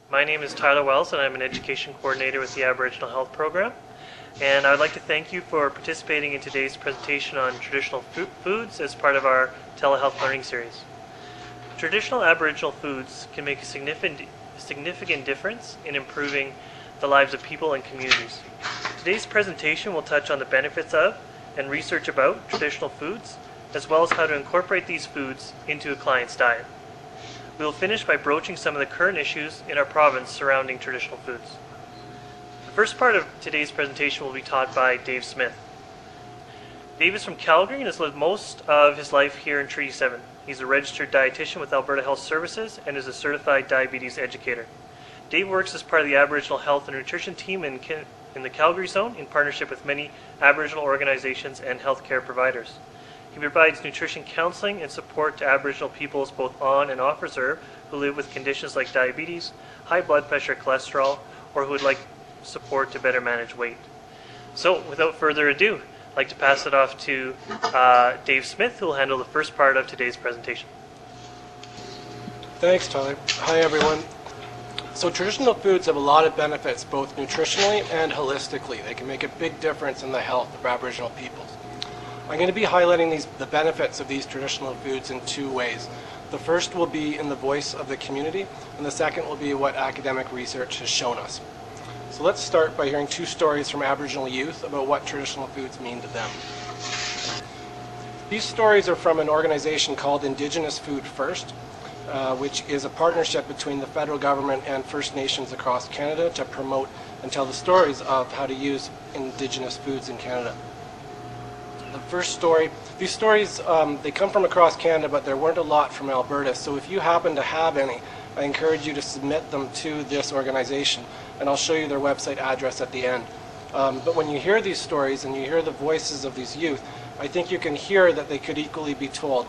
My name is Tyler Wells and I'm an Education Coordinator with the Aboriginal Health Program. And I would like to thank you for participating in today's presentation on traditional foods as part of our Telehealth Learning Series. Traditional Aboriginal foods can make a significant difference in improving the lives of people and communities. Today's presentation will touch on the benefits of and research about traditional foods, as well as how to incorporate these foods into a client's diet. We will finish by broaching some of the current issues in our province surrounding traditional foods. The first part of today's presentation will be taught by Dave Smith. Dave is from Calgary and has lived most of his life here in Treaty 7. He's a registered dietitian with Alberta Health Services and is a certified diabetes educator. Dave works as part of the Aboriginal Health and Nutrition team in the Calgary zone in partnership with many Aboriginal organizations and healthcare providers. He provides nutrition counseling and support to Aboriginal peoples both on and off reserve who live with conditions like diabetes, high blood pressure, cholesterol, or who would like support to better manage weight. So, without further ado, I'd like to pass it off to Dave Smith, who will handle the first part of today's presentation. Thanks, Tyler. Hi, everyone. So traditional foods have a lot of benefits, both nutritionally and holistically. They can make a big difference in the health of Aboriginal peoples. I'm going to be highlighting the benefits of these traditional foods in two ways. The first will be in the voice of the community, and the second will be what academic research has shown us. So let's start by hearing two stories from Aboriginal youth about what traditional foods mean to them. These stories are from an organization called Indigenous Food First, which is a partnership between the federal government and First Nations across Canada to promote and tell the stories of how to use Indigenous foods in Canada. The first story, these stories, they come from across Canada, but there weren't a lot from Alberta, so if you happen to have any, I encourage you to submit them to this organization, and I'll show you their website address at the end. But when you hear these stories and you hear the voices of these youth, I think you can hear that they could equally be told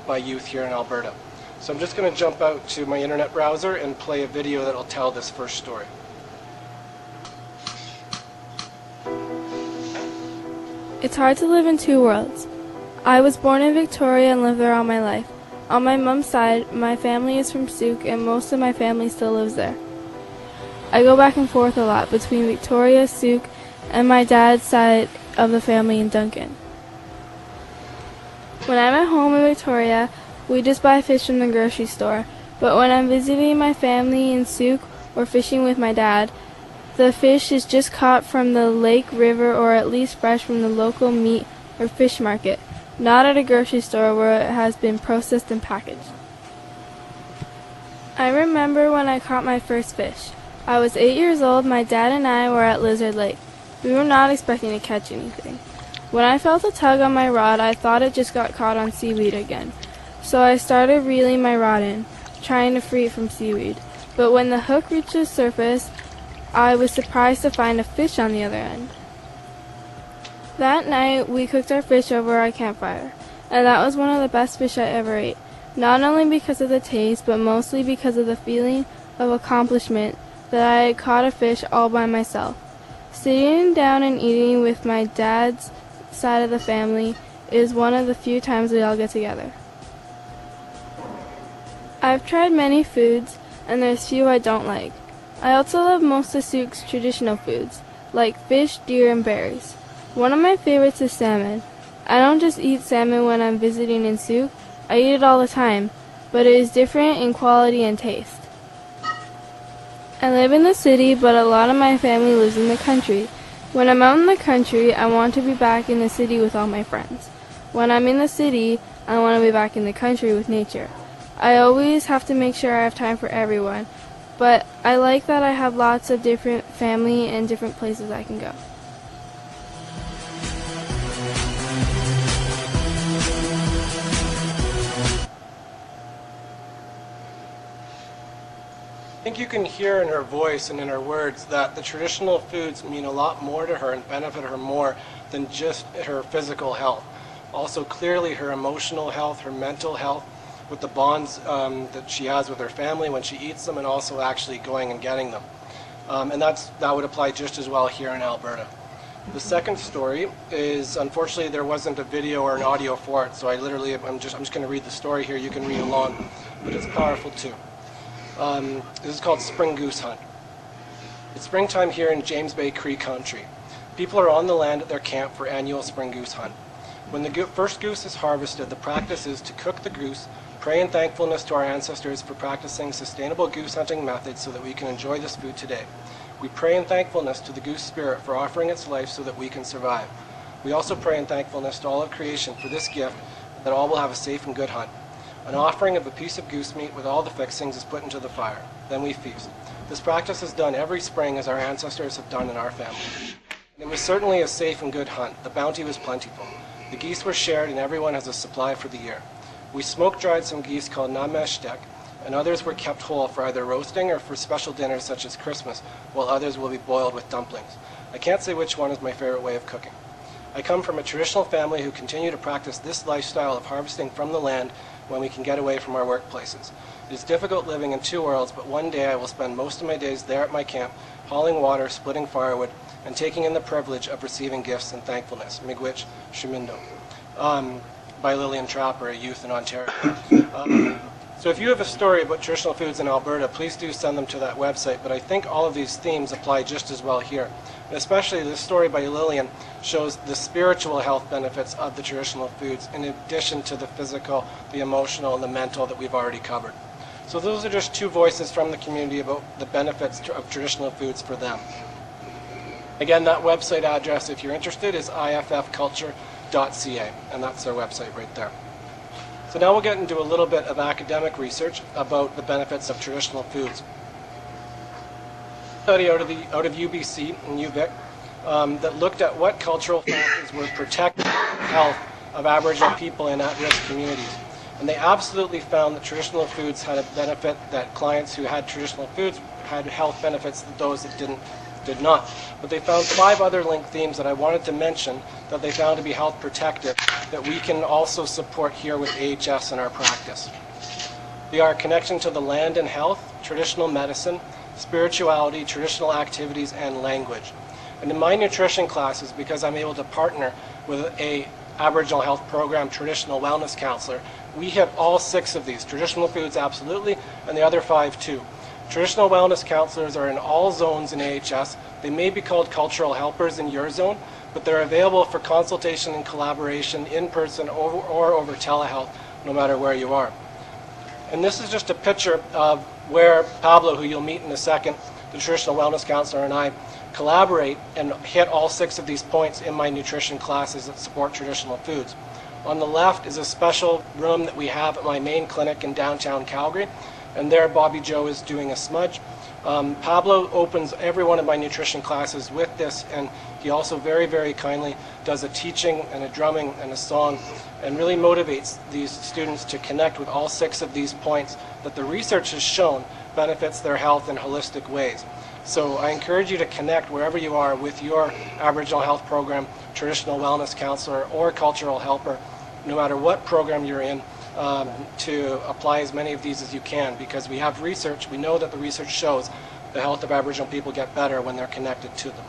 by youth here in Alberta. So I'm just going to jump out to my internet browser and play a video that will tell this first story. It's hard to live in two worlds. I was born in Victoria and lived there all my life. On my mom's side, my family is from Chinook and most of my family still lives there. I go back and forth a lot between Victoria, Chinook, and my dad's side of the family in Duncan. When I'm at home in Victoria, we just buy fish from the grocery store, but when I'm visiting my family in Chinook or fishing with my dad, the fish is just caught from the lake, river, or at least fresh from the local meat or fish market, not at a grocery store where it has been processed and packaged. I remember when I caught my first fish. I was 8 years old. My dad and I were at Lizard Lake. We were not expecting to catch anything. When I felt a tug on my rod, I thought it just got caught on seaweed again. So I started reeling my rod in, trying to free it from seaweed. But when the hook reached the surface, I was surprised to find a fish on the other end. That night, we cooked our fish over our campfire, and that was one of the best fish I ever ate, not only because of the taste, but mostly because of the feeling of accomplishment that I had caught a fish all by myself. Sitting down and eating with my dad's side of the family is one of the few times we all get together. I've tried many foods, and there's few I don't like. I also love most of Chinook's traditional foods, like fish, deer, and berries. One of my favorites is salmon. I don't just eat salmon when I'm visiting in Chinook, I eat it all the time, but it is different in quality and taste. I live in the city, but a lot of my family lives in the country. When I'm out in the country, I want to be back in the city with all my friends. When I'm in the city, I want to be back in the country with nature. I always have to make sure I have time for everyone, but I like that I have lots of different family and different places I can go. I think you can hear in her voice and in her words that the traditional foods mean a lot more to her and benefit her more than just her physical health. Also, clearly her emotional health, her mental health, with the bonds that she has with her family when she eats them, and also actually going and getting them. And that would apply just as well here in Alberta. The second story is, unfortunately, there wasn't a video or an audio for it, so I'm just going to read the story here. You can read along, but it's powerful too. This is called Spring Goose Hunt. It's springtime here in James Bay Cree country. People are on the land at their camp for annual spring goose hunt. When the first goose is harvested, the practice is to cook the goose, pray in thankfulness to our ancestors for practicing sustainable goose hunting methods so that we can enjoy this food today. We pray in thankfulness to the goose spirit for offering its life so that we can survive. We also pray in thankfulness to all of creation for this gift, that all will have a safe and good hunt. An offering of a piece of goose meat with all the fixings is put into the fire. Then we feast. This practice is done every spring as our ancestors have done in our family. It was certainly a safe and good hunt. The bounty was plentiful. The geese were shared and everyone has a supply for the year. We smoke-dried some geese called nameshtek, and others were kept whole for either roasting or for special dinners such as Christmas, while others will be boiled with dumplings. I can't say which one is my favorite way of cooking. I come from a traditional family who continue to practice this lifestyle of harvesting from the land when we can get away from our workplaces. It is difficult living in two worlds, but one day I will spend most of my days there at my camp, hauling water, splitting firewood, and taking in the privilege of receiving gifts and thankfulness. Miigwech Shimindo, by Lillian Trapper, a youth in Ontario. So if you have a story about traditional foods in Alberta, please do send them to that website, but I think all of these themes apply just as well here. And especially this story by Lillian shows the spiritual health benefits of the traditional foods in addition to the physical, the emotional, and the mental that we've already covered. So those are just two voices from the community about the benefits of traditional foods for them. Again, that website address, if you're interested, is iffculture.ca, and that's their website right there. So now we'll get into a little bit of academic research about the benefits of traditional foods. A study out of UBC and UVic that looked at what cultural factors were protecting the health of Aboriginal people in at-risk communities. And they absolutely found that traditional foods had a benefit, that clients who had traditional foods had health benefits that those that did not. But they found 5 other linked themes that I wanted to mention that they found to be health protective that we can also support here with AHS in our practice. They are connection to the land and health, traditional medicine, spirituality, traditional activities, and language. And in my nutrition classes, because I'm able to partner with a Aboriginal health program traditional wellness counselor, we have all 6 of these. Traditional foods, absolutely, and the other 5 too. Traditional wellness counselors are in all zones in AHS. They may be called cultural helpers in your zone, but they're available for consultation and collaboration in person or over telehealth, no matter where you are. And this is just a picture of where Pablo, who you'll meet in a second, the traditional wellness counselor, and I collaborate and hit all 6 of these points in my nutrition classes that support traditional foods. On the left is a special room that we have at my main clinic in downtown Calgary, and there Bobby Joe is doing a smudge. Pablo opens every one of my nutrition classes with this, and he also very, very kindly does a teaching and a drumming and a song, and really motivates these students to connect with all 6 of these points that the research has shown benefits their health in holistic ways. So I encourage you to connect wherever you are with your Aboriginal health program, traditional wellness counselor, or cultural helper, no matter what program you're in, to apply as many of these as you can, because we have research. We know that the research shows the health of Aboriginal people get better when they're connected to them.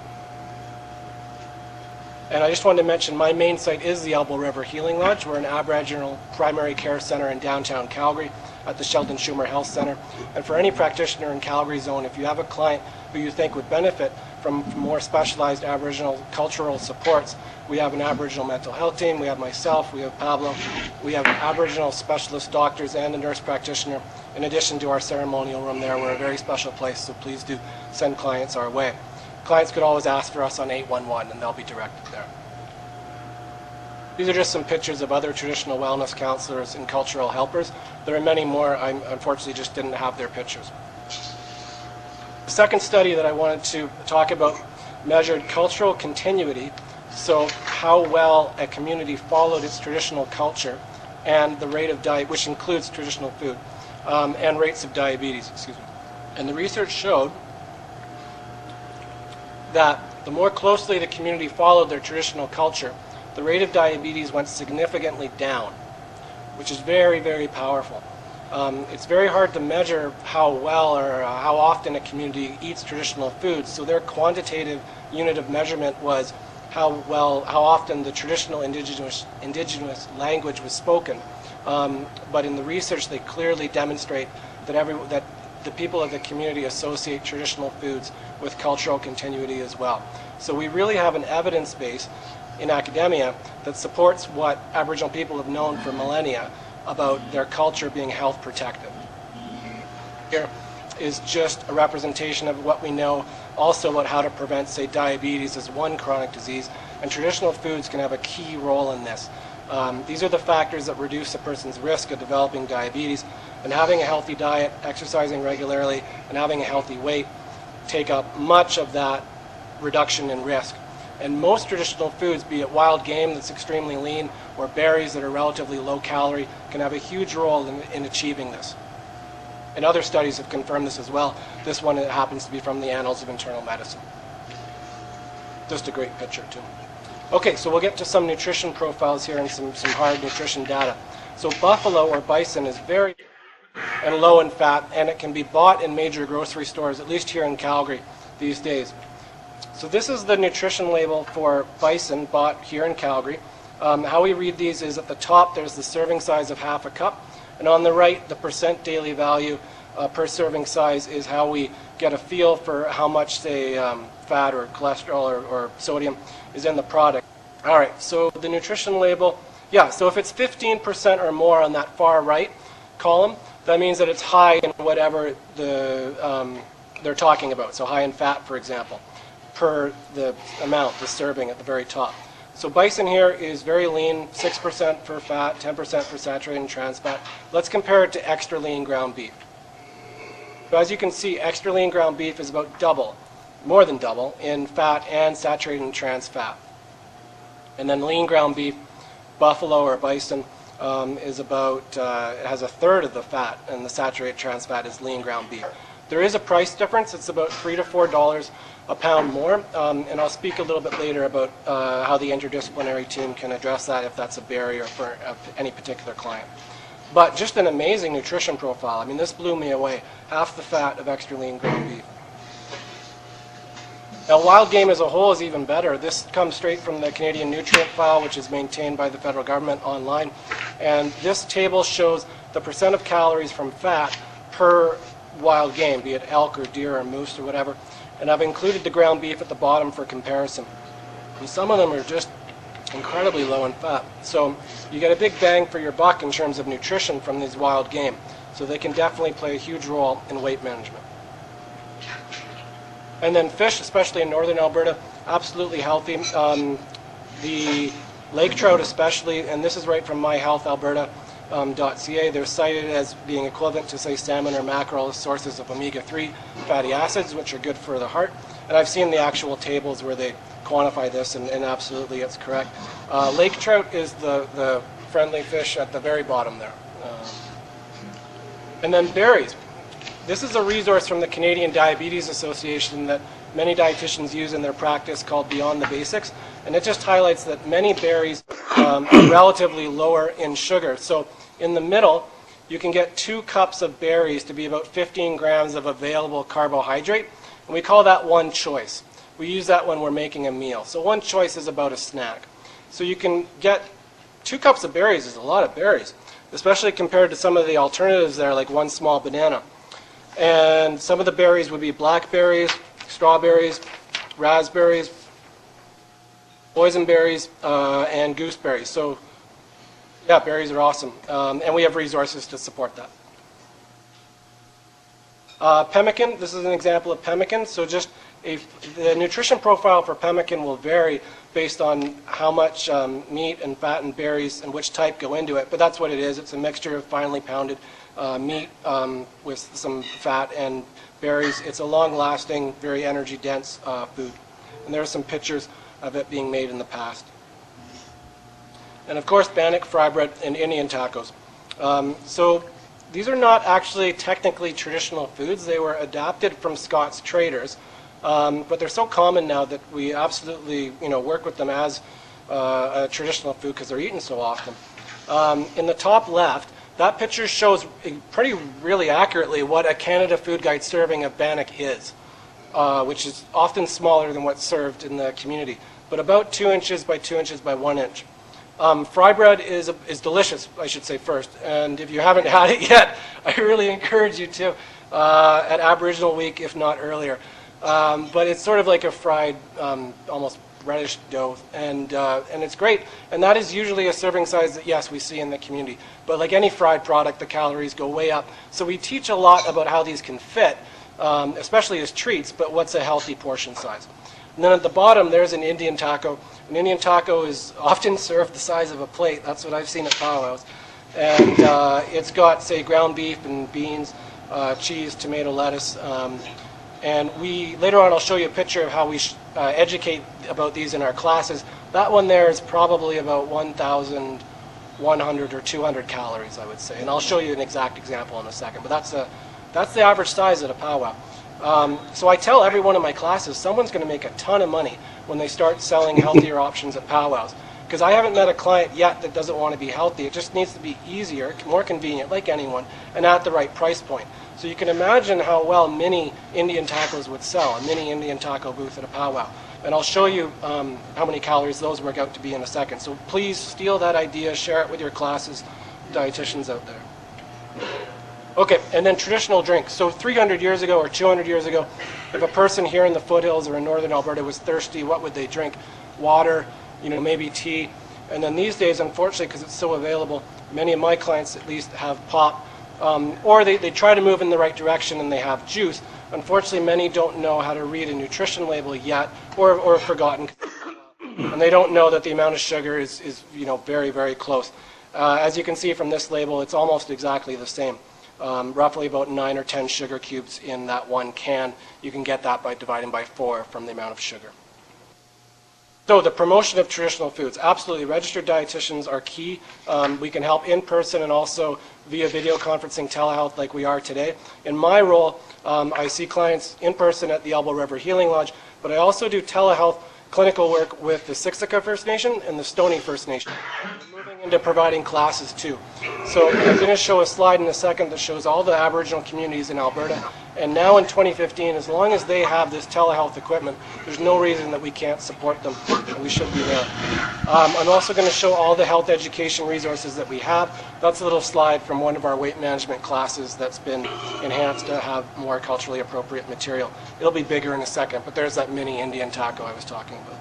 And I just wanted to mention my main site is the Elbow River Healing Lodge. We're an Aboriginal primary care center in downtown Calgary at the Sheldon Schumer Health Center. And for any practitioner in Calgary zone, if you have a client who you think would benefit from more specialized Aboriginal cultural supports, we have an Aboriginal mental health team, we have myself, we have Pablo, we have Aboriginal specialist doctors and a nurse practitioner, in addition to our ceremonial room there. We're a very special place, so please do send clients our way. Clients could always ask for us on 811 and they'll be directed there. These are just some pictures of other traditional wellness counselors and cultural helpers. There are many more. I unfortunately just didn't have their pictures. The second study that I wanted to talk about measured cultural continuity, so how well a community followed its traditional culture and the rate of diet, which includes traditional food, and rates of diabetes, And the research showed that the more closely the community followed their traditional culture, the rate of diabetes went significantly down, which is very, very powerful. It's very hard to measure how well or how often a community eats traditional foods, so their quantitative unit of measurement was how often the traditional indigenous language was spoken. But in the research, they clearly demonstrate that the people of the community associate traditional foods with cultural continuity as well. So we really have an evidence base in academia that supports what Aboriginal people have known for millennia about their culture being health protective. Here is just a representation of what we know also about how to prevent, say, diabetes as one chronic disease, and traditional foods can have a key role in this. These are the factors that reduce a person's risk of developing diabetes, and having a healthy diet, exercising regularly, and having a healthy weight take up much of that reduction in risk. And most traditional foods, be it wild game that's extremely lean or berries that are relatively low calorie, can have a huge role in achieving this. And other studies have confirmed this as well. This one happens to be from the Annals of Internal Medicine. Just a great picture too. Okay, so we'll get to some nutrition profiles here and some hard nutrition data. So buffalo or bison is very and low in fat, and it can be bought in major grocery stores, at least here in Calgary these days. So this is the nutrition label for bison bought here in Calgary. How we read these is at the top there's the serving size of half a cup, and on the right the percent daily value per serving size is how we get a feel for how much, say, fat or cholesterol or sodium is in the product. All right, so the nutrition label, yeah, so if it's 15% or more on that far right column, that means that it's high in whatever they're talking about, so high in fat, for example, per the amount, the serving at the very top. So bison here is very lean, 6% for fat, 10% for saturated and trans fat. Let's compare it to extra lean ground beef. So as you can see, extra lean ground beef is about double, more than double, in fat and saturated and trans fat. And then lean ground beef, buffalo or bison, is about, it has a third of the fat, and the saturated trans fat is lean ground beef. There is a price difference. It's about $3 to $4 a pound more, and I'll speak a little bit later about how the interdisciplinary team can address that if that's a barrier for any particular client. But just an amazing nutrition profile. I mean, this blew me away. Half the fat of extra lean ground beef. Now, wild game as a whole is even better. This comes straight from the Canadian Nutrient File, which is maintained by the federal government online. And this table shows the percent of calories from fat per wild game, be it elk or deer or moose or whatever. And I've included the ground beef at the bottom for comparison. And some of them are just incredibly low in fat. So you get a big bang for your buck in terms of nutrition from these wild game. So they can definitely play a huge role in weight management. And then fish, especially in northern Alberta, absolutely healthy. The lake trout especially, and this is right from myhealthalberta.ca, they're cited as being equivalent to, say, salmon or mackerel as sources of omega-3 fatty acids, which are good for the heart. And I've seen the actual tables where they quantify this, and absolutely it's correct. Lake trout is the friendly fish at the very bottom there. And then berries. This is a resource from the Canadian Diabetes Association that many dietitians use in their practice called Beyond the Basics, and it just highlights that many berries are relatively lower in sugar. So in the middle, you can get 2 cups of berries to be about 15 grams of available carbohydrate, and we call that one choice. We use that when we're making a meal. So one choice is about a snack. So you can get 2 cups of berries is a lot of berries, especially compared to some of the alternatives there, like one small banana. And some of the berries would be blackberries, strawberries, raspberries, boysenberries, and gooseberries. So yeah, berries are awesome. And we have resources to support that. Pemmican, this is an example of pemmican. So just the nutrition profile for pemmican will vary based on how much meat and fat and berries and which type go into it. But that's what it is. It's a mixture of finely pounded meat with some fat and berries. It's a long-lasting, very energy-dense food. And there are some pictures of it being made in the past. And of course, Bannack fry bread and Indian tacos. So these are not actually technically traditional foods. They were adapted from Scots traders. But they're so common now that we absolutely, work with them as a traditional food because they're eaten so often. In the top left, that picture shows really accurately what a Canada Food Guide serving of Bannack is, which is often smaller than what's served in the community, but about 2 inches by 2 inches by 1 inch. Fry bread is delicious, I should say first, and if you haven't had it yet, I really encourage you to. at Aboriginal Week, if not earlier. But it's sort of like a fried, almost reddish dough, and it's great. And that is usually a serving size that, yes, we see in the community. But like any fried product, the calories go way up. So we teach a lot about how these can fit, especially as treats, but what's a healthy portion size. And then at the bottom, there's an Indian taco. An Indian taco is often served the size of a plate. That's what I've seen at powwows. And it's got, say, ground beef and beans, cheese, tomato, lettuce. And later on, I'll show you a picture of how we educate about these in our classes. That one there is probably about 1,100 or 200 calories, I would say. And I'll show you an exact example in a second. But that's the average size at a powwow. So I tell every one of my classes, someone's going to make a ton of money when they start selling healthier options at powwows. Because I haven't met a client yet that doesn't want to be healthy. It just needs to be easier, more convenient, like anyone, and at the right price point. So you can imagine how well mini Indian tacos would sell, a mini Indian taco booth at a powwow. And I'll show you how many calories those work out to be in a second. So please steal that idea, share it with your classes, dietitians out there. Okay, and then traditional drinks. So 300 years ago or 200 years ago, if a person here in the foothills or in northern Alberta was thirsty, what would they drink? Water, maybe tea. And then these days, unfortunately, because it's so available, many of my clients at least have pop. Or they try to move in the right direction and they have juice. Unfortunately, many don't know how to read a nutrition label yet, or have forgotten. And they don't know that the amount of sugar is very, very close. As you can see from this label, it's almost exactly the same. Roughly about 9 or 10 sugar cubes in that one can. You can get that by dividing by 4 from the amount of sugar. So the promotion of traditional foods, absolutely. Registered dietitians are key. We can help in person and also via video conferencing, telehealth like we are today. In my role, I see clients in person at the Elbow River Healing Lodge, but I also do telehealth clinical work with the Siksika First Nation and the Stoney First Nation. We're moving into providing classes too. So I'm going to show a slide in a second that shows all the Aboriginal communities in Alberta. And now in 2015, as long as they have this telehealth equipment, there's no reason that we can't support them, and we should be there. I'm also going to show all the health education resources that we have. That's a little slide from one of our weight management classes that's been enhanced to have more culturally appropriate material. It'll be bigger in a second, but there's that mini Indian taco I was talking about.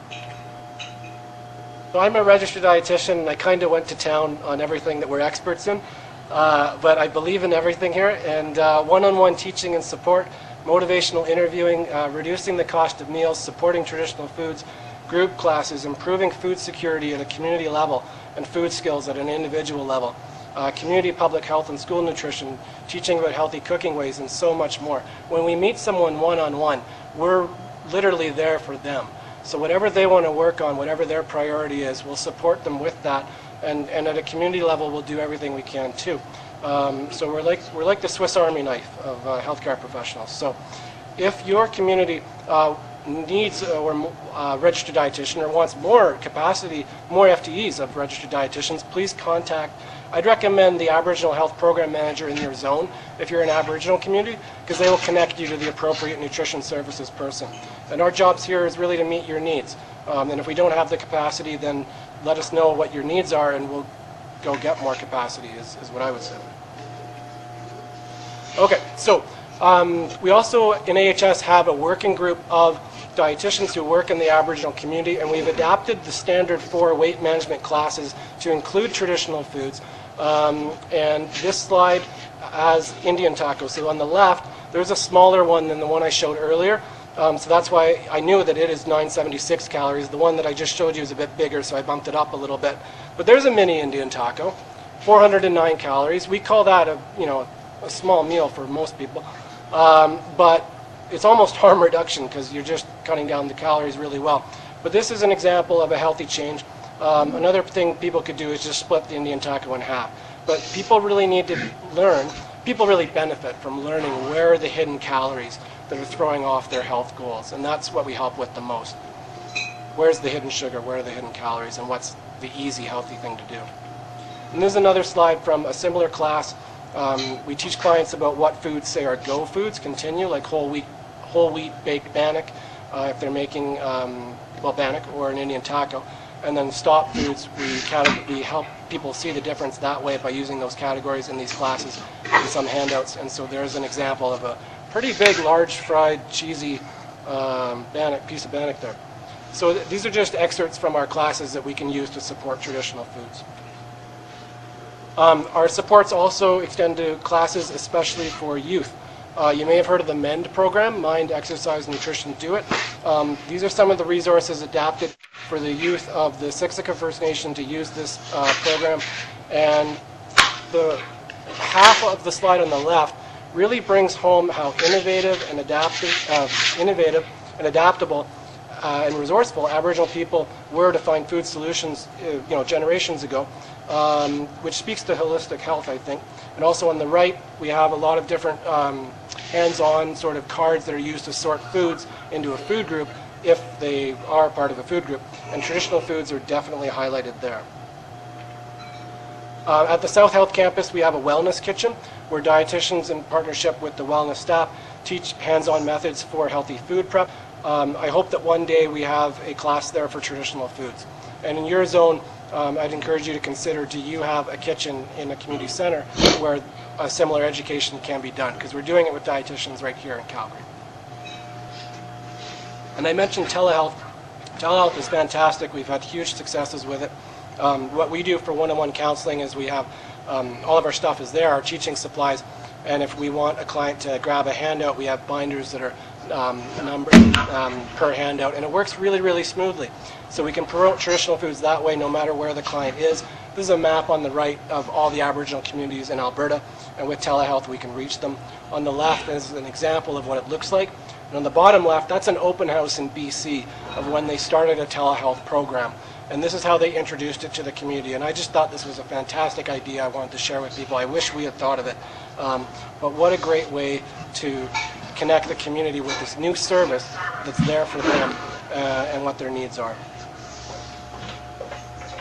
So I'm a registered dietitian, and I kind of went to town on everything that we're experts in. But I believe in everything here, and one-on-one teaching and support, motivational interviewing, reducing the cost of meals, supporting traditional foods, group classes, improving food security at a community level, and food skills at an individual level, community public health and school nutrition, teaching about healthy cooking ways, and so much more. When we meet someone one-on-one, we're literally there for them. So whatever they want to work on, whatever their priority is, we'll support them with that. And at a community level, we'll do everything we can too. So we're like the Swiss Army knife of healthcare professionals. So if your community needs a registered dietitian or wants more capacity, more FTEs of registered dietitians, please contact. I'd recommend the Aboriginal Health Program Manager in your zone if you're an Aboriginal community, because they will connect you to the appropriate nutrition services person. And our jobs here is really to meet your needs. And if we don't have the capacity, then let us know what your needs are and we'll go get more capacity is what I would say. Okay, so we also in AHS have a working group of dietitians who work in the Aboriginal community, and we've adapted the standard 4 weight management classes to include traditional foods. And this slide has Indian tacos. So on the left, there's a smaller one than the one I showed earlier. So that's why I knew that it is 976 calories. The one that I just showed you is a bit bigger, so I bumped it up a little bit. But there's a mini Indian taco, 409 calories. We call that a small meal for most people. But it's almost harm reduction because you're just cutting down the calories really well. But this is an example of a healthy change. Another thing people could do is just split the Indian taco in half. But people really need to learn, people really benefit from learning where are the hidden calories that are throwing off their health goals. And that's what we help with the most. Where's the hidden sugar? Where are the hidden calories? And what's the easy, healthy thing to do? And this is another slide from a similar class. We teach clients about what foods, say, are go foods, continue, like whole wheat baked Bannack, if they're making, Bannack or an Indian taco. And then stop foods, we help people see the difference that way by using those categories in these classes in some handouts. And so there's an example of a pretty big, large, fried, cheesy piece of Bannack there. So these are just excerpts from our classes that we can use to support traditional foods. Our supports also extend to classes, especially for youth. You may have heard of the MEND program, Mind, Exercise, Nutrition, Do It. These are some of the resources adapted for the youth of the Siksika First Nation to use this program. And the half of the slide on the left really brings home how innovative and adaptable and resourceful Aboriginal people were to find food solutions, generations ago, which speaks to holistic health, I think. And also on the right, we have a lot of different hands-on sort of cards that are used to sort foods into a food group if they are part of a food group. And traditional foods are definitely highlighted there. At the South Health Campus, we have a wellness kitchen where dietitians in partnership with the wellness staff teach hands-on methods for healthy food prep. I hope that one day we have a class there for traditional foods. And in your zone, I'd encourage you to consider, do you have a kitchen in a community center where a similar education can be done? Because we're doing it with dietitians right here in Calgary. And I mentioned telehealth. Telehealth is fantastic. We've had huge successes with it. What we do for one-on-one counseling is we have all of our stuff is there, our teaching supplies, and if we want a client to grab a handout, we have binders that are numbered per handout, and it works really, really smoothly. So we can promote traditional foods that way no matter where the client is. This is a map on the right of all the Aboriginal communities in Alberta, and with telehealth we can reach them. On the left is an example of what it looks like, and on the bottom left, that's an open house in BC of when they started a telehealth program. And this is how they introduced it to the community. And I just thought this was a fantastic idea I wanted to share with people. I wish we had thought of it. But what a great way to connect the community with this new service that's there for them and what their needs are.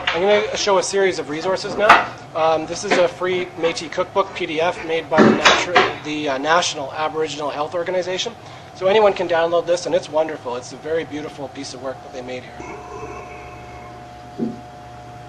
I'm going to show a series of resources now. This is a free Métis cookbook PDF made by the National Aboriginal Health Organization. So anyone can download this, and it's wonderful. It's a very beautiful piece of work that they made here.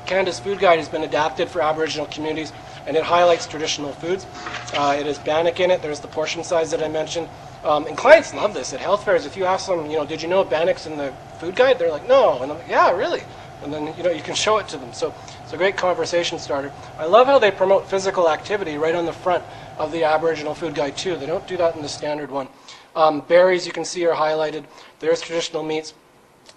Canada's Food Guide has been adapted for Aboriginal communities, and it highlights traditional foods. It has Bannack in it. There's the portion size that I mentioned. And clients love this at health fairs. If you ask them, did you know Bannack's in the food guide? They're like, no. And I'm like, yeah, really. And then, you can show it to them. So it's a great conversation starter. I love how they promote physical activity right on the front of the Aboriginal Food Guide, too. They don't do that in the standard one. Berries, you can see, are highlighted. There's traditional meats.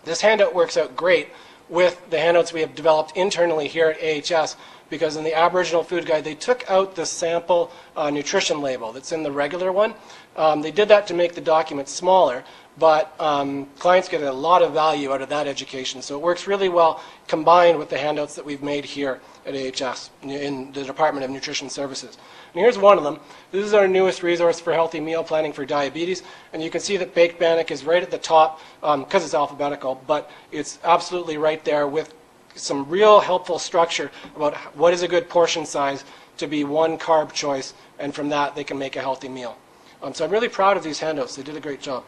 This handout works out great with the handouts we have developed internally here at AHS, because in the Aboriginal Food Guide, they took out the sample nutrition label that's in the regular one. They did that to make the document smaller, but clients get a lot of value out of that education. So it works really well combined with the handouts that we've made here at AHS in the Department of Nutrition Services. And here's one of them. This is our newest resource for healthy meal planning for diabetes. And you can see that baked Bannack is right at the top because it's alphabetical, but it's absolutely right there with some real helpful structure about what is a good portion size to be one carb choice, and from that they can make a healthy meal. So I'm really proud of these handouts. They did a great job.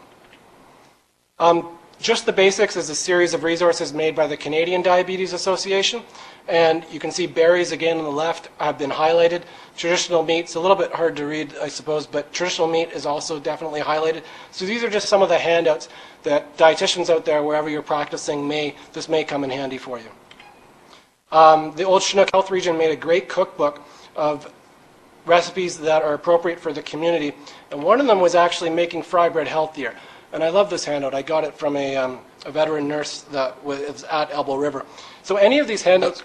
Just the Basics is a series of resources made by the Canadian Diabetes Association, and you can see berries again on the left have been highlighted. Traditional meat's a little bit hard to read, I suppose, but traditional meat is also definitely highlighted. So these are just some of the handouts that dietitians out there, wherever you're practicing, this may come in handy for you. The old Chinook Health Region made a great cookbook of recipes that are appropriate for the community, and one of them was actually making fry bread healthier. And I love this handout. I got it from a veteran nurse that was at Elbow River. So any of these handouts,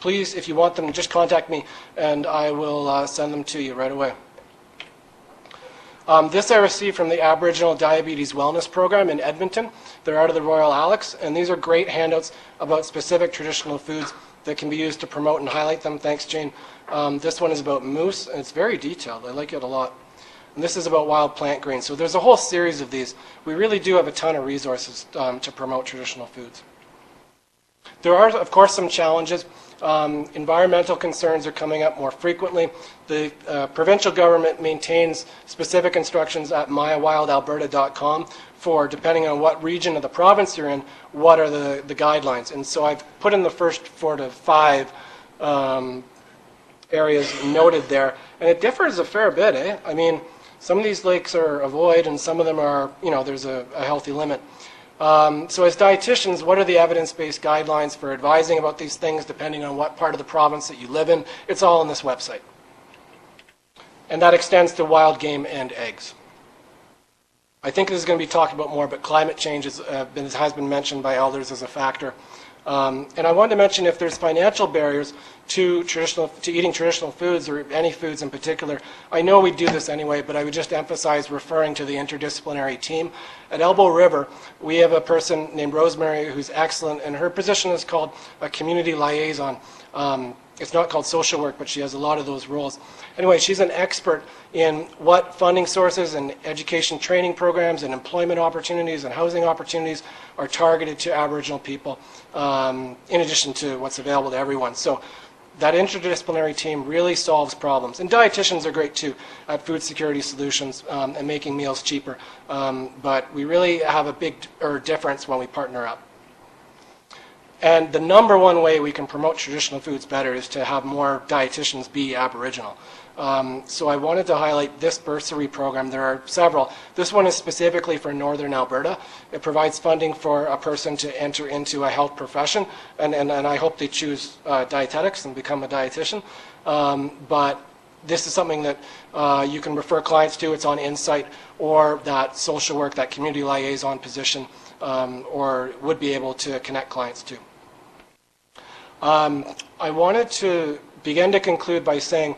please, if you want them, just contact me and I will send them to you right away. This I received from the Aboriginal Diabetes Wellness Program in Edmonton. They're out of the Royal Alex, and these are great handouts about specific traditional foods that can be used to promote and highlight them. Thanks, Jane. This one is about moose, and it's very detailed. I like it a lot. And this is about wild plant grains. So there's a whole series of these. We really do have a ton of resources to promote traditional foods. There are, of course, some challenges. Environmental concerns are coming up more frequently. The provincial government maintains specific instructions at mywildalberta.com for, depending on what region of the province you're in, what are the guidelines. And so I've put in the first 4 to 5 areas noted there, and it differs a fair bit, eh? I mean, some of these lakes are avoid, and some of them are, you know, there's a healthy limit. So as dietitians, what are the evidence-based guidelines for advising about these things depending on what part of the province that you live in? It's all on this website. And that extends to wild game and eggs. I think this is going to be talked about more, but climate change has been mentioned by elders as a factor. And I wanted to mention, if there's financial barriers to eating traditional foods, or any foods in particular, I know we do this anyway, but I would just emphasize referring to the interdisciplinary team. At Elbow River, we have a person named Rosemary who's excellent, and her position is called a community liaison. It's not called social work, but she has a lot of those roles. Anyway, she's an expert in what funding sources and education training programs and employment opportunities and housing opportunities are targeted to Aboriginal people, in addition to what's available to everyone. So that interdisciplinary team really solves problems. And dietitians are great too at food security solutions and making meals cheaper. But we really have a big difference when we partner up. And the number one way we can promote traditional foods better is to have more dietitians be Aboriginal. So I wanted to highlight this bursary program. There are several. This one is specifically for Northern Alberta. It provides funding for a person to enter into a health profession, and I hope they choose dietetics and become a dietitian. But this is something that you can refer clients to. It's on Insight, or that social work, that community liaison position, or would be able to connect clients to. I wanted to begin to conclude by saying,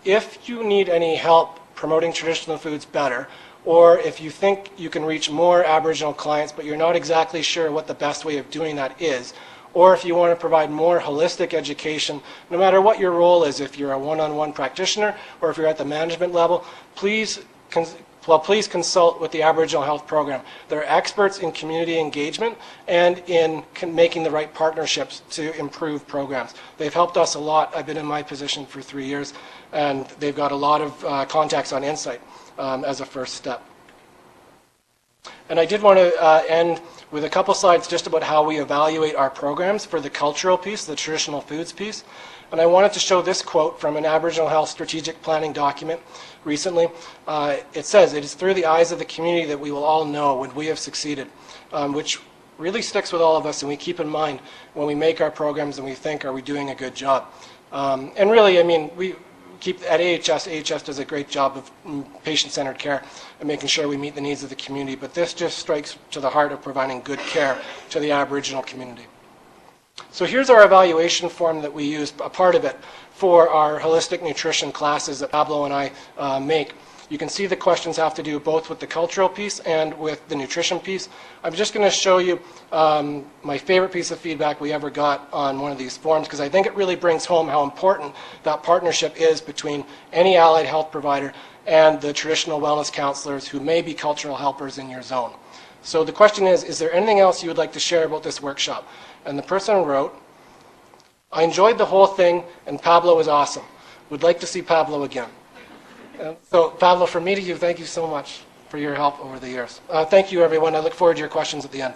if you need any help promoting traditional foods better, or if you think you can reach more Aboriginal clients but you're not exactly sure what the best way of doing that is, or if you want to provide more holistic education, no matter what your role is, if you're a one-on-one practitioner or if you're at the management level, please consult with the Aboriginal Health Program. They're experts in community engagement and in making the right partnerships to improve programs. They've helped us a lot. I've been in my position for 3 years, and they've got a lot of contacts on Insight as a first step. And I did want to end with a couple slides just about how we evaluate our programs for the cultural piece, the traditional foods piece. And I wanted to show this quote from an Aboriginal Health Strategic Planning document recently. It says, "It is through the eyes of the community that we will all know when we have succeeded," which really sticks with all of us, and we keep in mind when we make our programs and we think, are we doing a good job? And really, I mean, we keep at AHS does a great job of patient-centered care and making sure we meet the needs of the community, but this just strikes to the heart of providing good care to the Aboriginal community. So here's our evaluation form that we use, a part of it, for our holistic nutrition classes that Pablo and I make. You can see the questions have to do both with the cultural piece and with the nutrition piece. I'm just going to show you my favorite piece of feedback we ever got on one of these forms, because I think it really brings home how important that partnership is between any allied health provider and the traditional wellness counselors who may be cultural helpers in your zone. So the question is there anything else you would like to share about this workshop? And the person wrote, "I enjoyed the whole thing, and Pablo was awesome. Would like to see Pablo again." So Pablo, from me to you, thank you so much for your help over the years. Thank you, everyone. I look forward to your questions at the end.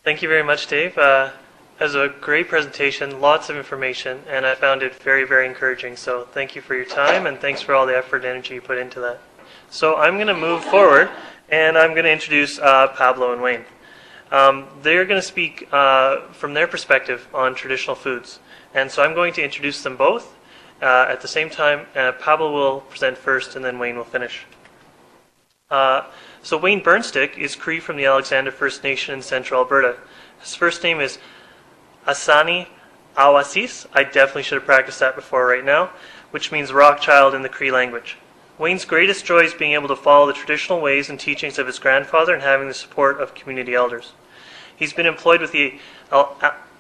Thank you very much, Dave. That was a great presentation, lots of information, and I found it very, very encouraging. So thank you for your time, and thanks for all the effort and energy you put into that. So I'm going to move forward, and I'm going to introduce Pablo and Wayne. They're going to speak from their perspective on traditional foods. And so I'm going to introduce them both at the same time. Pablo will present first, and then Wayne will finish. So Wayne Burnstick is Cree from the Alexander First Nation in Central Alberta. His first name is Asani Awasis. I definitely should have practiced that before right now, which means rock child in the Cree language. Wayne's greatest joy is being able to follow the traditional ways and teachings of his grandfather and having the support of community elders. He's been employed with the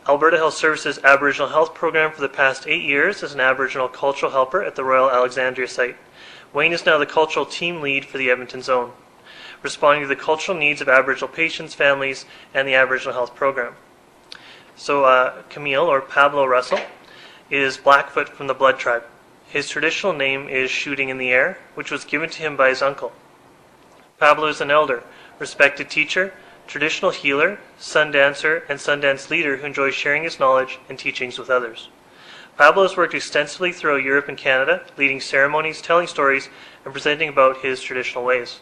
Alberta Health Services Aboriginal Health Program for the past 8 years as an Aboriginal cultural helper at the Royal Alexandria site. Wayne is now the cultural team lead for the Edmonton zone, responding to the cultural needs of Aboriginal patients, families, and the Aboriginal Health Program. So Camille, or Pablo Russell, is Blackfoot from the Blood Tribe. His traditional name is Shooting in the Air, which was given to him by his uncle. Pablo is an elder, respected teacher, traditional healer, sun dancer, and Sundance leader who enjoys sharing his knowledge and teachings with others. Pablo has worked extensively throughout Europe and Canada, leading ceremonies, telling stories, and presenting about his traditional ways.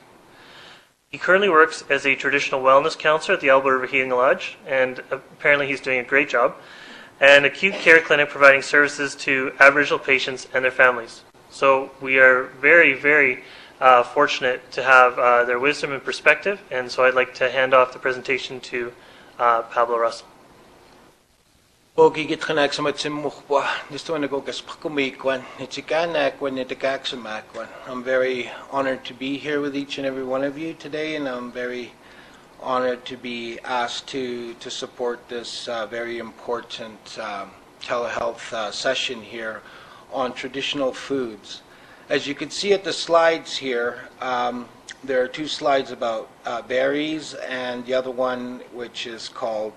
He currently works as a traditional wellness counselor at the Elbow River Healing Lodge, and apparently he's doing a great job, and acute care clinic providing services to Aboriginal patients and their families. So we are very, very fortunate to have their wisdom and perspective, and so I'd like to hand off the presentation to Pablo Russell. Pogi git genak sa matsimukwa. Gusto na go kas pakumikwan. Nitsikanak when nitikaksimakwan. I'm very honored to be here with each and every one of you today, and I'm very honored to be asked to support this very important telehealth session here on traditional foods. As you can see at the slides here, there are two slides about berries, and the other one which is called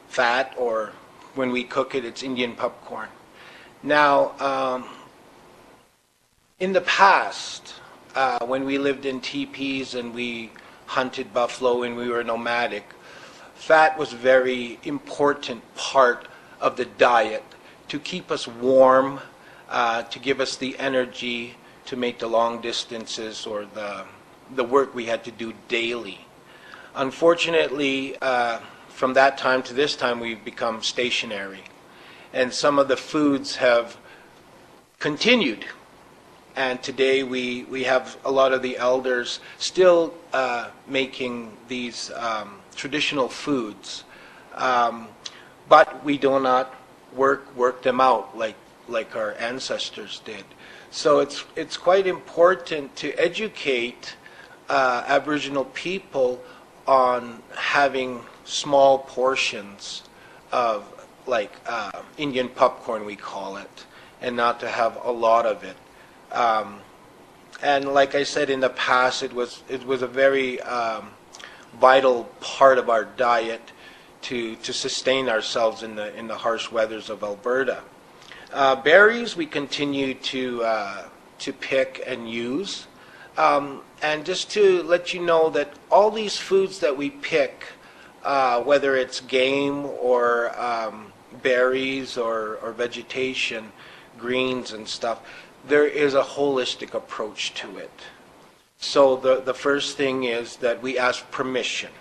fat, or when we cook it, it's Indian popcorn. Now, in the past, when we lived in teepees and we hunted buffalo and we were nomadic, fat was a very important part of the diet to keep us warm, to give us the energy to make the long distances or the work we had to do daily. Unfortunately, from that time to this time, we've become stationary. And some of the foods have continued. And today we have a lot of the elders still making these traditional foods. But we do not work them out like our ancestors did. So it's quite important to educate Aboriginal people on having small portions of Indian popcorn, we call it, and not to have a lot of it. And like I said, in the past, it was a very vital part of our diet to sustain ourselves in the harsh weathers of Alberta. Berries we continue to pick and use, and just to let you know that all these foods that we pick, whether it's game or berries or vegetation, greens and stuff, there is a holistic approach to it. So the first thing is that we ask permission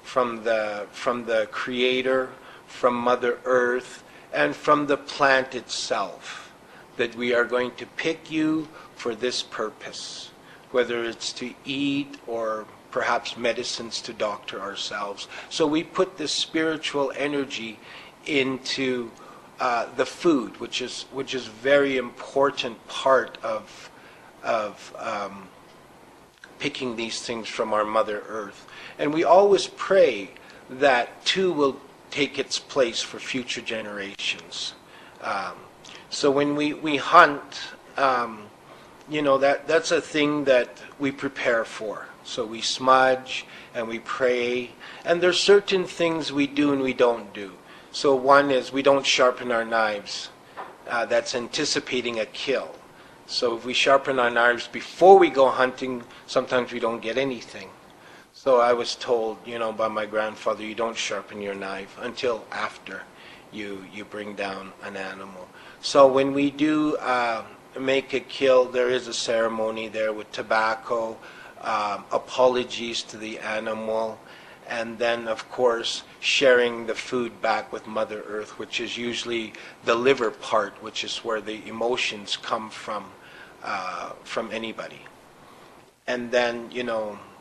from the Creator, from Mother Earth, and from the plant itself, that we are going to pick you for this purpose, whether it's to eat or perhaps medicines to doctor ourselves. So we put this spiritual energy into the food, which is very important part of picking these things from our Mother Earth. And we always pray that too will take its place for future generations. So when we hunt, that's a thing that we prepare for. So we smudge and we pray, and there's certain things we do and we don't do. So one is we don't sharpen our knives. That's anticipating a kill. So if we sharpen our knives before we go hunting, sometimes we don't get anything. So I was told, by my grandfather, you don't sharpen your knife until after you bring down an animal. So when we do make a kill, there is a ceremony there with tobacco, apologies to the animal, and then, of course, sharing the food back with Mother Earth, which is usually the liver part, which is where the emotions come from anybody. And then,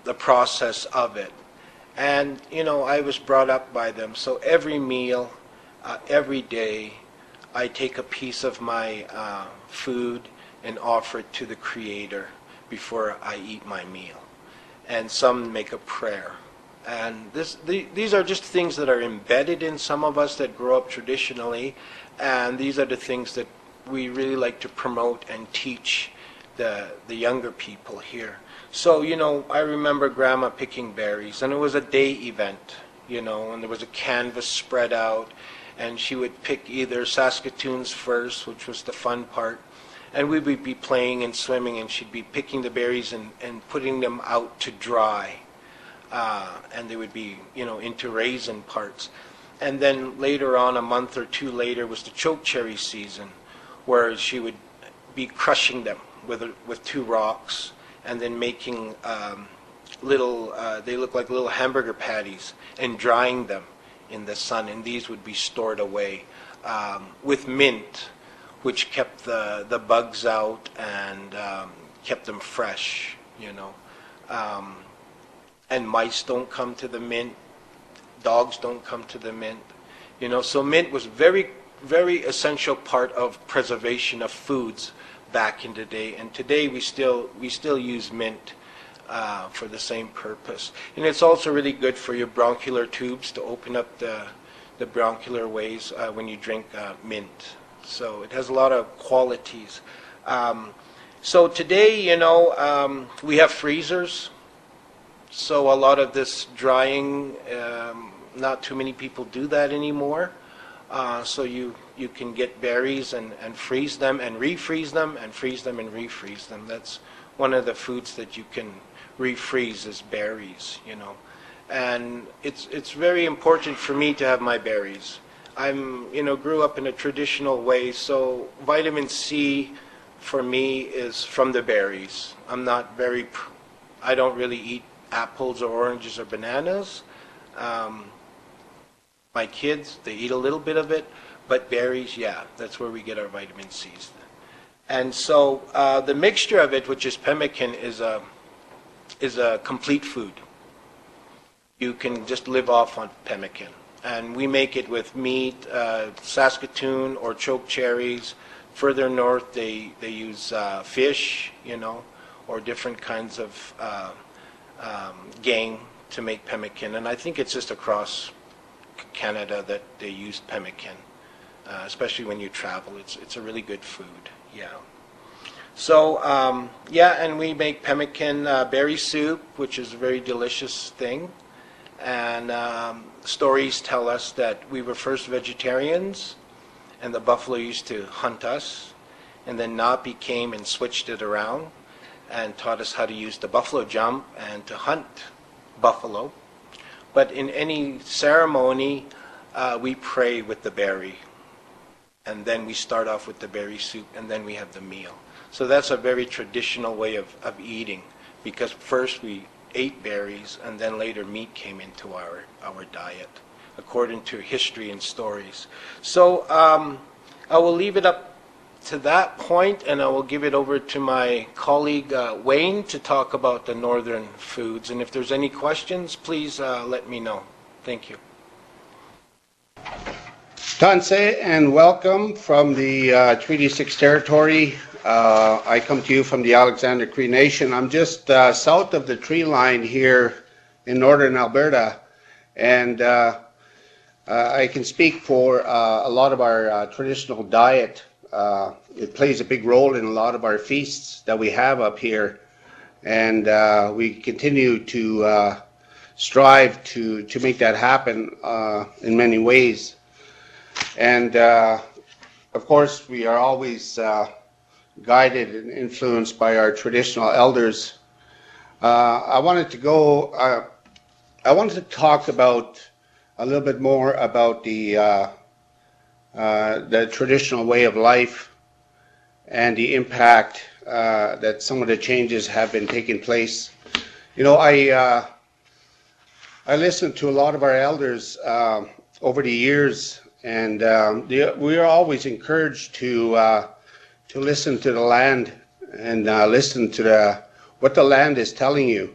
the process of it. And, I was brought up by them. So every meal, every day, I take a piece of my food and offer it to the Creator before I eat my meal. And some make a prayer. And these are just things that are embedded in some of us that grow up traditionally, and these are the things that we really like to promote and teach the younger people here. So, I remember Grandma picking berries, and it was a day event. and there was a canvas spread out, and she would pick either Saskatoons first, which was the fun part, and we would be playing and swimming, and she'd be picking the berries and putting them out to dry, and they would be, into raisin parts. And then later on, a month or two later, was the chokecherry season, where she would be crushing them with two rocks, and then making they look like little hamburger patties, and drying them in the sun, and these would be stored away with mint, which kept the bugs out and kept them fresh, and mice don't come to the mint, dogs don't come to the mint, so mint was very, very essential part of preservation of foods back in the day, and today we still use mint for the same purpose. And it's also really good for your bronchial tubes, to open up the bronchial ways when you drink mint. So it has a lot of qualities. So today, we have freezers. So a lot of this drying, not too many people do that anymore. So you can get berries and freeze them and refreeze them and freeze them and refreeze them. That's one of the foods that you can refreeze is berries, And it's very important for me to have my berries. Grew up in a traditional way, so vitamin C for me is from the berries. I don't really eat apples or oranges or bananas. My kids, they eat a little bit of it, but berries, yeah, that's where we get our vitamin C's. And so the mixture of it, which is pemmican, is a complete food. You can just live off on pemmican. And we make it with meat, Saskatoon or choke cherries. Further north, they use fish, or different kinds of game to make pemmican. And I think it's just across Canada that they use pemmican, especially when you travel. It's a really good food, yeah. So, and we make pemmican berry soup, which is a very delicious thing. And stories tell us that we were first vegetarians, and the buffalo used to hunt us, and then Napi came and switched it around and taught us how to use the buffalo jump and to hunt buffalo. But in any ceremony, we pray with the berry, and then we start off with the berry soup, and then we have the meal. So that's a very traditional way of eating, because first we ate berries, and then later meat came into our diet, according to history and stories. So I will leave it up to that point, and I will give it over to my colleague Wayne to talk about the northern foods. And if there's any questions, please let me know. Thank you. Tanse, and welcome from the Treaty 6 territory. I come to you from the Alexander Cree Nation. I'm just south of the tree line here in northern Alberta, and I can speak for a lot of our traditional diet. It plays a big role in a lot of our feasts that we have up here, and we continue to strive to make that happen in many ways. And of course, we are always guided and influenced by our traditional elders. I wanted to talk about a little bit more about the traditional way of life and the impact that some of the changes have been taking place. I listened to a lot of our elders over the years, and we are always encouraged to listen to the land and listen to what the land is telling you,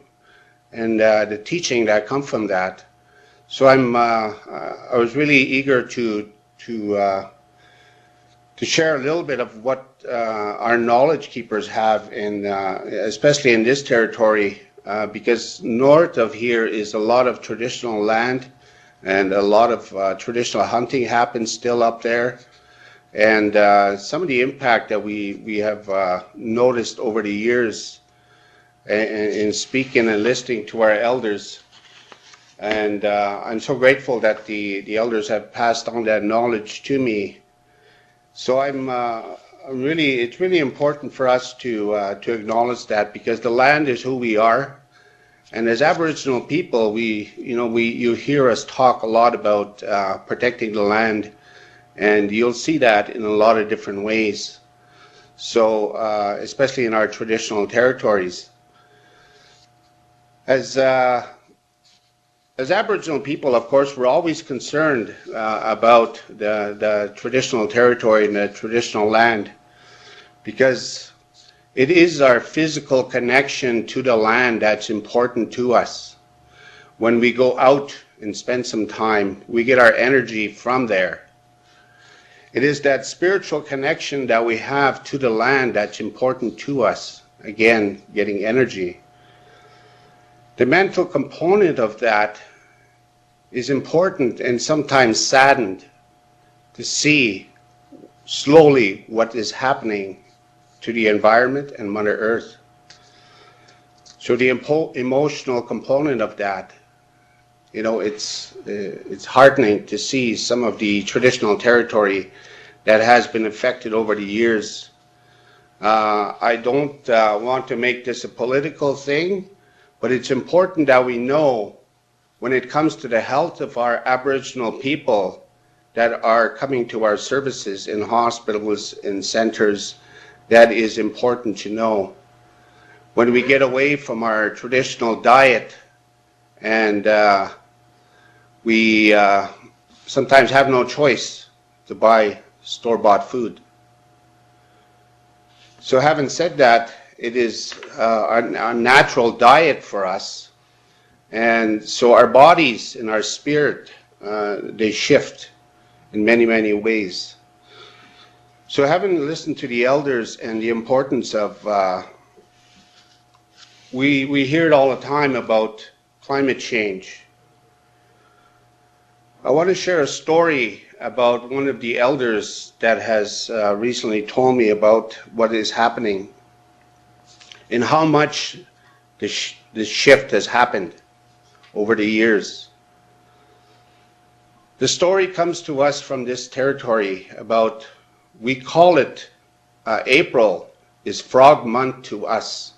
and the teaching that come from that. So I was really eager to share a little bit of what our knowledge keepers have, especially in this territory, because north of here is a lot of traditional land, and a lot of traditional hunting happens still up there. And some of the impact that we have noticed over the years in speaking and listening to our elders And I'm so grateful that the elders have passed on that knowledge to me. So it's really important for us to acknowledge that, because the land is who we are. And as Aboriginal people, you hear us talk a lot about protecting the land, and you'll see that in a lot of different ways. So, especially in our traditional territories. As Aboriginal people, of course, we're always concerned about the traditional territory and the traditional land, because it is our physical connection to the land that's important to us. When we go out and spend some time, we get our energy from there. It is that spiritual connection that we have to the land that's important to us. Again, getting energy. The mental component of that is important, and sometimes saddened to see slowly what is happening to the environment and Mother Earth. So the emotional component of that, it's heartening to see some of the traditional territory that has been affected over the years. I don't want to make this a political thing, but it's important that we know, when it comes to the health of our Aboriginal people that are coming to our services in hospitals, in centers, that is important to know. When we get away from our traditional diet, and we sometimes have no choice to buy store-bought food. So having said that, it is a natural diet for us. And so our bodies and our spirit, they shift in many, many ways. So having listened to the elders and the importance of, we hear it all the time about climate change. I want to share a story about one of the elders that has recently told me about what is happening and how much the shift has happened over the years. The story comes to us from this territory about, we call it April is Frog Month to us.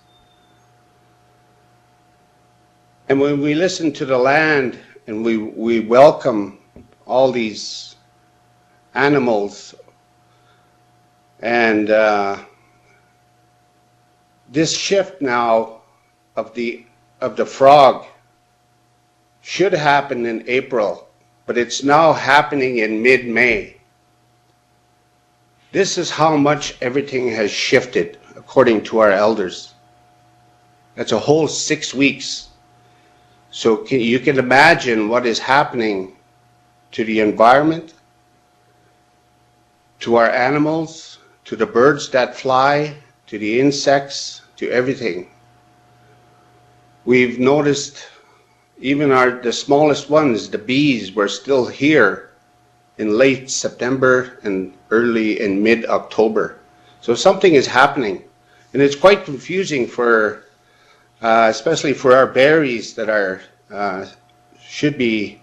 And when we listen to the land and we welcome all these animals, and this shift now of the frog should happen in April, but it's now happening in mid-May. This is how much everything has shifted, according to our elders. That's a whole 6 weeks. So you can imagine what is happening to the environment, to our animals, to the birds that fly, to the insects, to everything. We've noticed even the smallest ones, the bees, were still here in late September and early and mid-October. So something is happening. And it's quite confusing for, especially for our berries that should be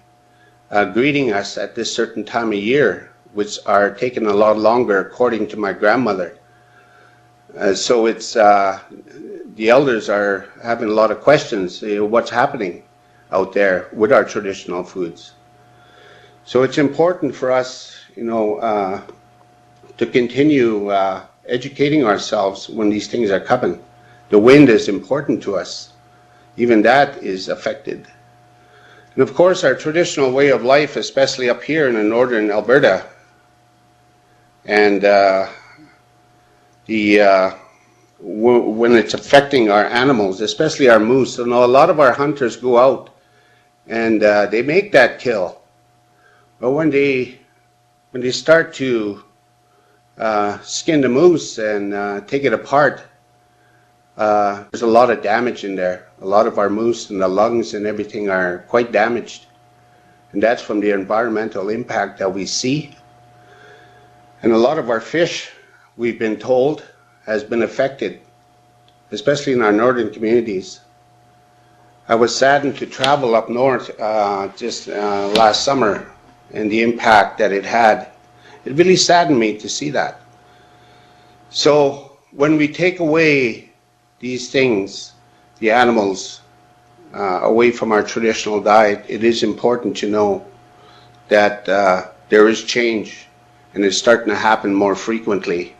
greeting us at this certain time of year, which are taking a lot longer, according to my grandmother. So it's, the elders are having a lot of questions, what's happening out there with our traditional foods. So it's important for us, to continue educating ourselves when these things are coming. The wind is important to us. Even that is affected. And of course, our traditional way of life, especially up here in the northern Alberta, and when it's affecting our animals, especially our moose. So now a lot of our hunters go out and they make that kill. But when they start to skin the moose and take it apart, there's a lot of damage in there. A lot of our moose and the lungs and everything are quite damaged. And that's from the environmental impact that we see. And a lot of our fish, we've been told, has been affected, especially in our northern communities. I was saddened to travel up north just last summer and the impact that it had. It really saddened me to see that. So when we take away these things, the animals, away from our traditional diet, it is important to know that there is change and it's starting to happen more frequently.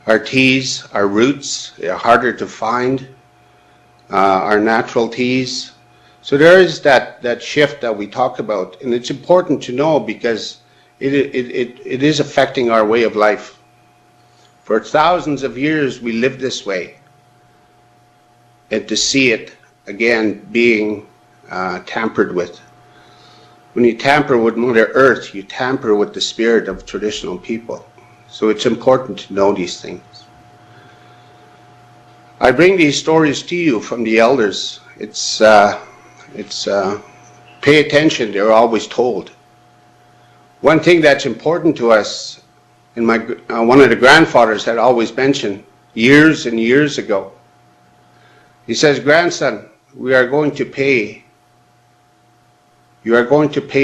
Our teas, our roots, are harder to find. Our natural teas. So there is that shift that we talk about, and it's important to know because it is affecting our way of life. For thousands of years we lived this way, and to see it again being tampered with. When you tamper with Mother Earth, you tamper with the spirit of traditional people. So it's important to know these things. I bring these stories to you from the elders. It's pay attention, they're always told. One thing that's important to us, and one of the grandfathers had always mentioned years and years ago, he says, grandson, you are going to pay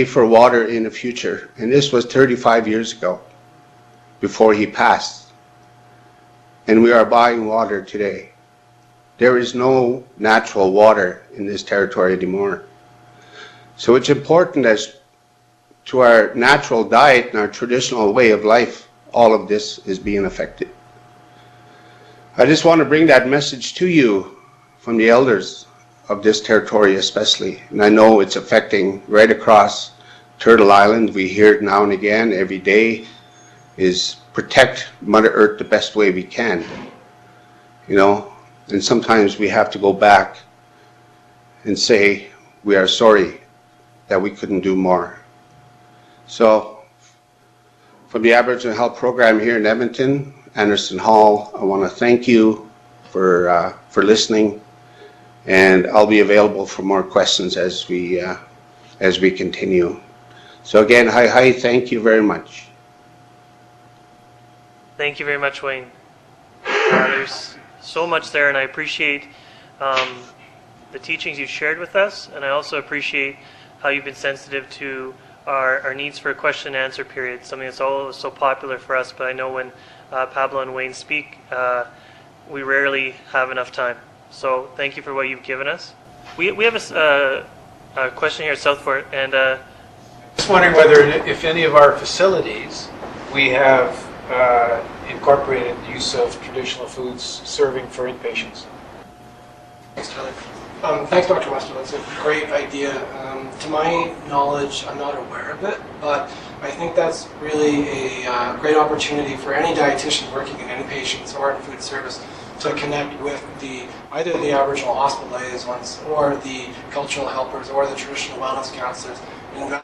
for water in the future. And this was 35 years ago, before he passed. And we are buying water today. There is no natural water in this territory anymore. So it's important as to our natural diet and our traditional way of life, all of this is being affected. I just want to bring that message to you from the elders of this territory especially. And I know it's affecting right across Turtle Island. We hear it now and again, every day, is protect Mother Earth the best way we can. You know, and sometimes we have to go back and say, we are sorry that we couldn't do more. So, from the Aboriginal Health Program here in Edmonton, Anderson Hall, I want to thank you for listening, and I'll be available for more questions as we continue. So again, hi, thank you very much. Thank you very much, Wayne. There's so much there, and I appreciate the teachings you shared with us, and I also appreciate how you've been sensitive to our needs for a question and answer period, something that's always so popular for us, but I know when Pablo and Wayne speak, we rarely have enough time. So thank you for what you've given us. We have a question here at Southport, and just wondering whether, if any of our facilities, we have incorporated the use of traditional foods serving for inpatients. Thanks, Tyler. Thanks, Dr. Wester. That's a great idea. To my knowledge, I'm not aware of it, but I think that's really a great opportunity for any dietitian working in inpatients or in food service to connect with either the Aboriginal hospital liaisons or the cultural helpers or the traditional wellness counselors and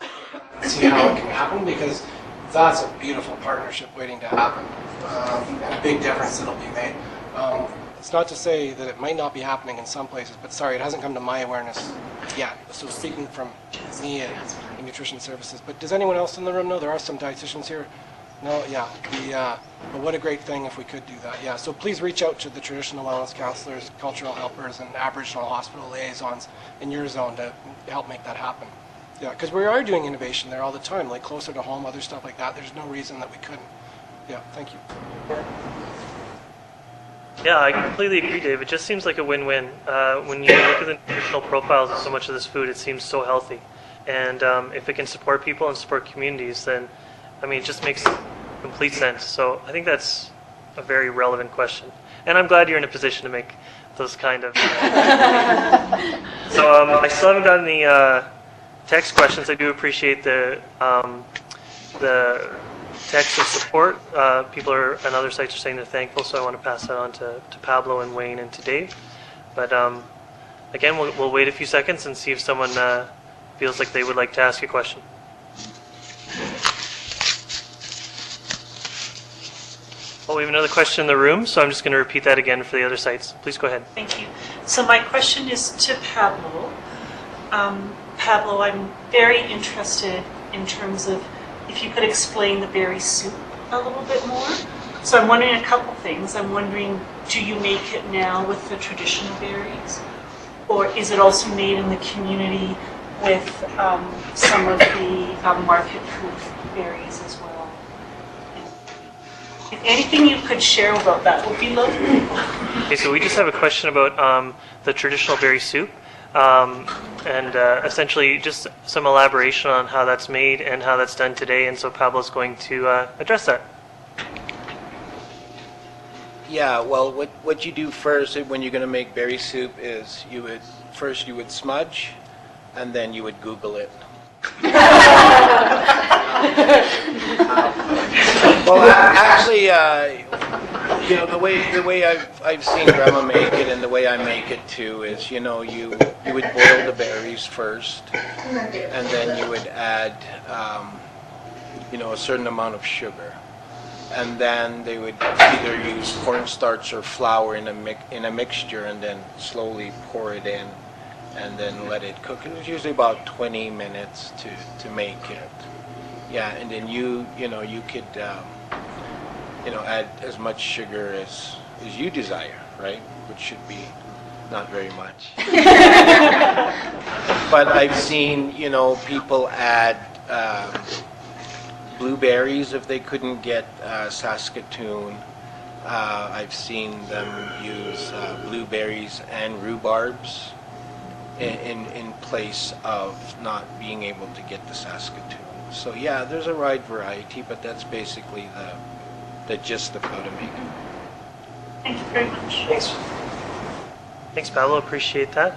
see how it can happen, because that's a beautiful partnership waiting to happen, and a big difference that'll be made. It's not to say that it might not be happening in some places, but sorry, it hasn't come to my awareness yet. So speaking from me in nutrition services, but does anyone else in the room know? There are some dietitians here. No, yeah. But what a great thing if we could do that. Yeah. So please reach out to the traditional wellness counselors, cultural helpers, and Aboriginal hospital liaisons in your zone to help make that happen. Yeah, because we are doing innovation there all the time, like closer to home, other stuff like that. There's no reason that we couldn't. Yeah. Thank you. yeah, I completely agree, Dave. It just seems like a win-win. When you look at the nutritional profiles of so much of this food, it seems so healthy. And if it can support people and support communities, then, I mean, it just makes complete sense. So I think that's a very relevant question. And I'm glad you're in a position to make those kind of... So I still haven't gotten any text questions. I do appreciate the text of support. People and other sites are saying they're thankful, so I want to pass that on to Pablo and Wayne and to Dave. But again, we'll wait a few seconds and see if someone feels like they would like to ask a question. Well, we have another question in the room, so I'm just going to repeat that again for the other sites. Please go ahead. Thank you. So my question is to Pablo. Pablo, I'm very interested in terms of if you could explain the berry soup a little bit more. So I'm wondering a couple things. I'm wondering, do you make it now with the traditional berries? or is it also made in the community with some of the market-proof berries as well? If anything you could share about that would be lovely. Okay, so we just have a question about the traditional berry soup, and essentially just some elaboration on how that's made and how that's done today. And so Pablo's going to address that. Yeah, well, what you do first when you're going to make berry soup is you would smudge, and then you would Google it. Well, actually, the way I've seen Grandma make it, and the way I make it too, is you would boil the berries first, and then you would add a certain amount of sugar, and then they would either use cornstarch or flour in a mixture, and then slowly pour it in, and then let it cook. It was usually about 20 minutes to make it. Yeah, and then you could add as much sugar as you desire, right? Which should be not very much. But I've seen people add blueberries if they couldn't get Saskatoon. I've seen them use blueberries and rhubarbs in place of not being able to get the Saskatoon. So yeah, there's a wide variety, but that's basically the gist of how to make it. Thank you very much. Thanks, Pablo. Appreciate that.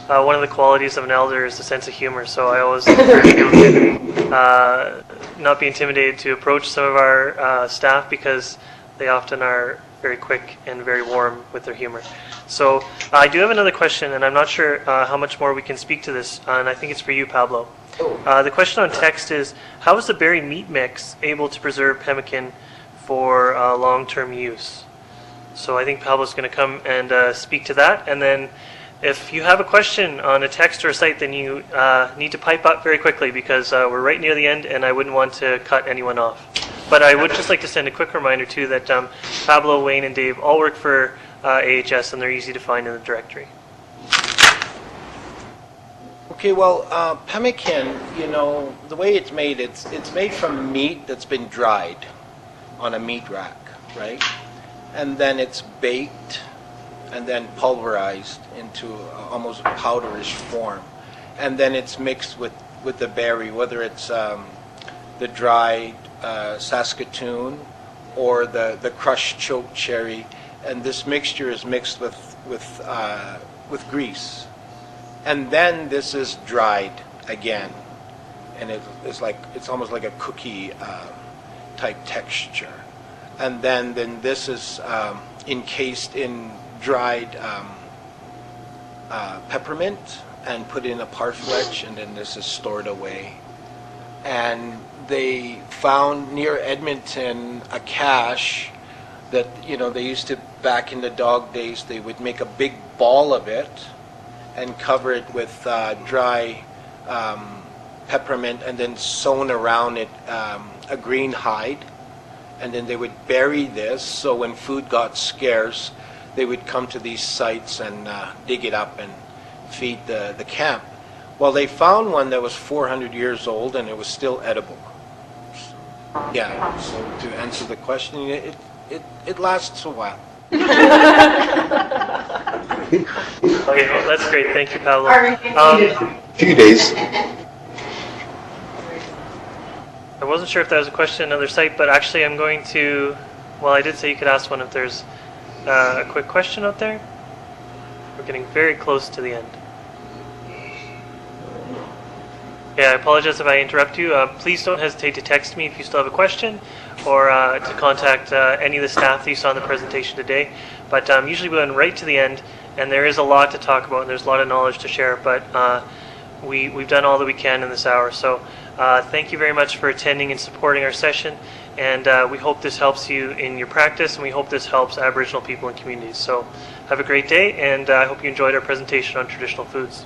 One of the qualities of an elder is the sense of humor, so I always encourage people to not be intimidated to approach some of our staff, because they often are very quick and very warm with their humor. So I do have another question, and I'm not sure how much more we can speak to this, and I think it's for you, Pablo. The question on text is, how is the berry meat mix able to preserve pemmican for long-term use? So I think Pablo's going to come and speak to that, and then if you have a question on a text or a site, then you need to pipe up very quickly, because we're right near the end and I wouldn't want to cut anyone off. But I would just like to send a quick reminder too that Pablo, Wayne, and Dave all work for AHS, and they're easy to find in the directory. Okay, well, pemmican, the way it's made, it's made from meat that's been dried on a meat rack, right? And then it's baked and then pulverized into almost a powderish form. And then it's mixed with the berry, whether it's the dried Saskatoon or the crushed choke cherry. And this mixture is mixed with grease. And then this is dried again, and it's almost like a cookie type texture. And then this is encased in dried peppermint and put in a parfleche, and then this is stored away. And they found near Edmonton a cache that they used to, back in the dog days, they would make a big ball of it and cover it with dry peppermint, and then sewn around it a green hide. And then they would bury this, so when food got scarce, they would come to these sites and dig it up and feed the camp. Well, they found one that was 400 years old, and it was still edible. Yeah, so to answer the question, it lasts a while. Okay, well, that's great. Thank you, Pablo. Few days. I wasn't sure if that was a question on another site, but actually I'm going to, well, I did say you could ask one if there's a quick question out there. We're getting very close to the end. Yeah, I apologize if I interrupt you. Please don't hesitate to text me if you still have a question, or to contact any of the staff that you saw in the presentation today. But usually we went right to the end, and there is a lot to talk about, and there's a lot of knowledge to share, but we've done all that we can in this hour. So thank you very much for attending and supporting our session, and we hope this helps you in your practice, and we hope this helps Aboriginal people and communities. So have a great day, and I hope you enjoyed our presentation on traditional foods.